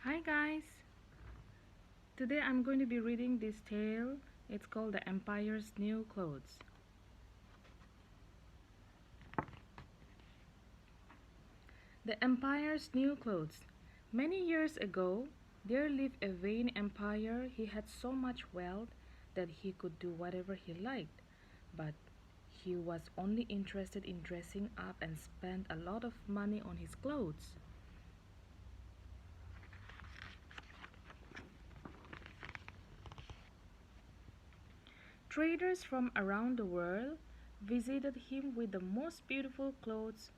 Hi guys! Today I'm going to be reading this tale. It's called The Empire's New Clothes. The Empire's New Clothes. Many years ago, there lived a vain empire. He had so much wealth that he could do whatever he liked, but he was only interested in dressing up and spent a lot of money on his clothes. Traders from around the world visited him with the most beautiful clothes.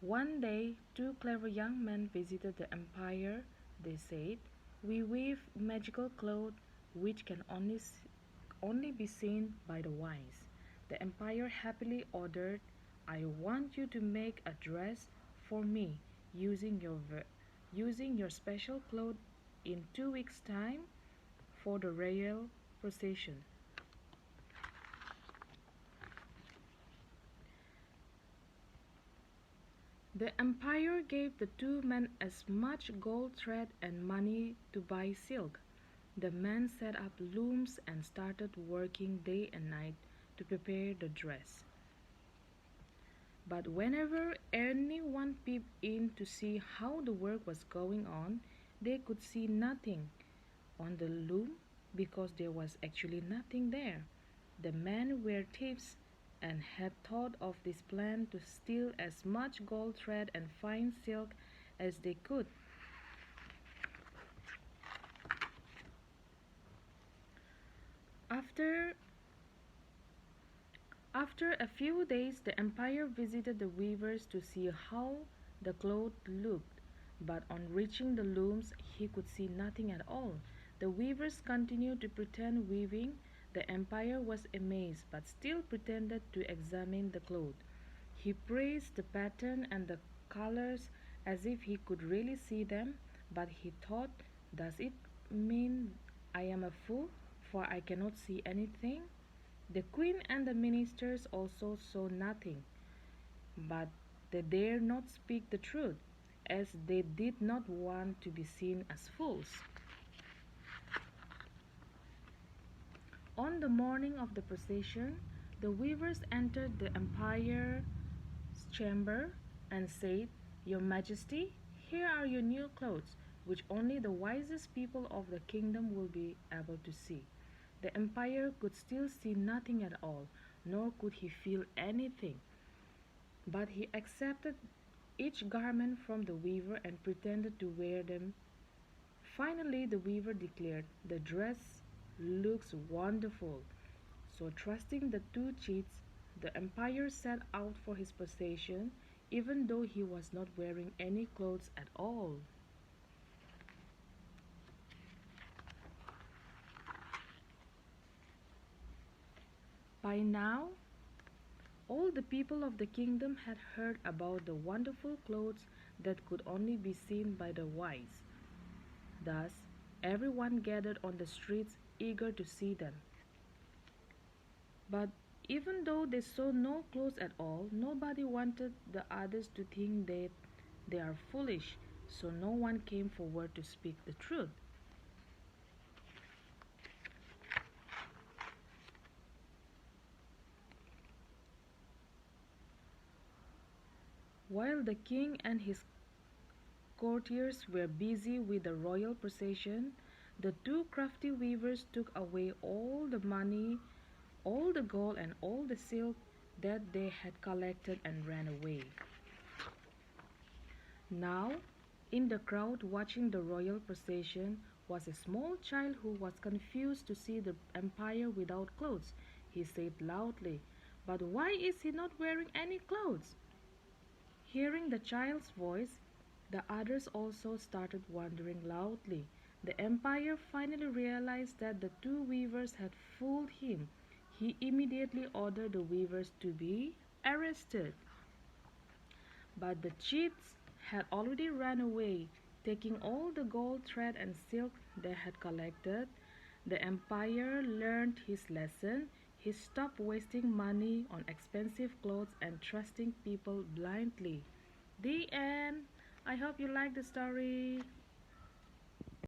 One day, two clever young men visited the empire. They said, "We weave magical clothes which can only be seen by the wise." The empire happily ordered, "I want you to make a dress for me using your special clothes in 2 weeks' time for the royal procession." The empire gave the two men as much gold thread and money to buy silk. The men set up looms and started working day and night to prepare the dress. But whenever anyone peeped in to see how the work was going on, they could see nothing on the loom because there was actually nothing there. The men were thieves and had thought of this plan to steal as much gold thread and fine silk as they could. After a few days, the empire visited the weavers to see how the cloth looked, but on reaching the looms, he could see nothing at all. The weavers continued to pretend weaving. The empire was amazed, but still pretended to examine the cloth. He praised the pattern and the colors as if he could really see them, but he thought, "Does it mean I am a fool, for I cannot see anything?" The queen and the ministers also saw nothing, but they dared not speak the truth, as they did not want to be seen as fools. On the morning of the procession, the weavers entered the empire's chamber and said, "Your Majesty, here are your new clothes, which only the wisest people of the kingdom will be able to see." The empire could still see nothing at all, nor could he feel anything. But he accepted each garment from the weaver and pretended to wear them. Finally, the weaver declared, "The dress looks wonderful." So, trusting the two cheats, the empire set out for his possession, even though he was not wearing any clothes at all. By now, all the people of the kingdom had heard about the wonderful clothes that could only be seen by the wise. Thus, everyone gathered on the streets eager to see them. But even though they saw no clothes at all, nobody wanted the others to think that they are foolish, so no one came forward to speak the truth. While the king and his courtiers were busy with the royal procession, the two crafty weavers took away all the money, all the gold, and all the silk that they had collected and ran away. Now, in the crowd watching the royal procession was a small child who was confused to see the empire without clothes. He said loudly, "But why is he not wearing any clothes?" Hearing the child's voice, the others also started wondering loudly. The empire finally realized that the two weavers had fooled him. He immediately ordered the weavers to be arrested. But the cheats had already run away, taking all the gold thread and silk they had collected. The empire learned his lesson. He stopped wasting money on expensive clothes and trusting people blindly. The end. I hope you like the story.